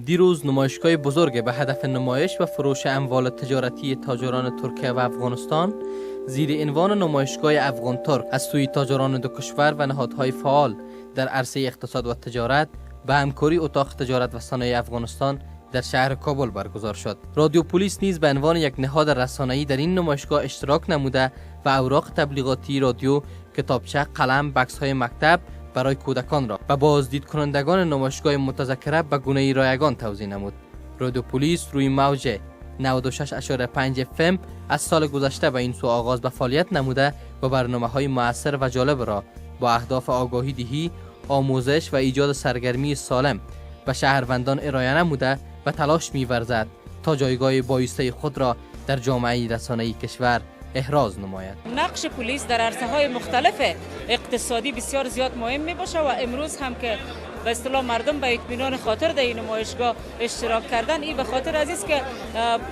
دیروز نمایشگاه بزرگ به هدف نمایش و فروش اموال تجارتی تاجران ترکیه و افغانستان زیر عنوان نمایشگاه افغان ترک از سوی تاجران دو کشور و نهادهای فعال در عرصه اقتصاد و تجارت به همکاری اتاق تجارت و صنایع افغانستان در شهر کابل برگزار شد. رادیو پلیس نیز به عنوان یک نهاد رسانه‌ای در این نمایشگاه اشتراک نموده و اوراق تبلیغاتی رادیو، کتابچه، قلم، بکس‌های مکتب برای کودکان را و بازدید کنندگان نمایشگاه متذکره به گونه رایگان توزیع نمود. رادیو پلیس روی موج 96.5 FM از سال گذشته به این سو آغاز به فعالیت نموده و برنامه‌های مؤثر و جالب را با اهداف آگاهی دهی، آموزش و ایجاد سرگرمی سالم به شهروندان ارائه نموده و تلاش می‌ورزد تا جایگاه بایسته خود را در جامعه رسانه‌ای کشور احراز نماید. نقش پلیس در عرصه‌های مختلف اقتصادی بسیار زیاد مهم می‌باشد و امروز هم که به اصطلاح مردم به اطمینان خاطر در این نمایشگاه اشتراک کردن، این به خاطر است که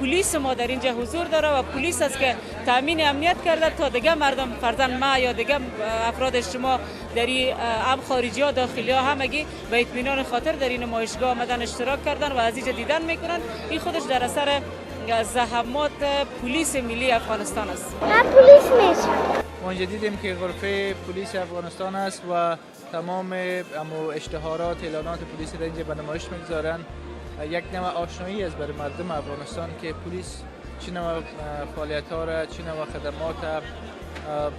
پلیس ما در اینجا حضور داره و پلیس است که تامین امنیت کرده تا دیگه مردم فرزند ما یا دیگه افراد اجتماع در هم خارجی ها داخلی ها همگی به اطمینان خاطر در این نمایشگاه آمدن اشتراک کردن و از اینجا دیدن میکنن. این خودش در اثر زحمات پلیس ملی افغانستان است. پلیس میشم. ما اینجا دیدیم که غرفه پلیس افغانستان است و تمام اشتهارات، اعلانات پلیس در اینجا به نمایش میگذارن. یک نوع آشنایی است برای مردم افغانستان که پلیس چه نوع فعالیت‌ها را، چه نوع خدمات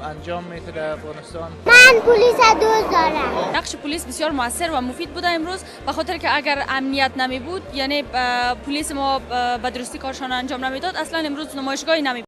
انجام میده در افغانستان. من پلیس دوست دارم. نقش پلیس بسیار موثر و مفید بوده امروز، به خاطر که اگر امنیت نمی بود، یعنی پلیس ما به درستی کارشان انجام نمیداد، اصلا امروز نمایشگاهی نمی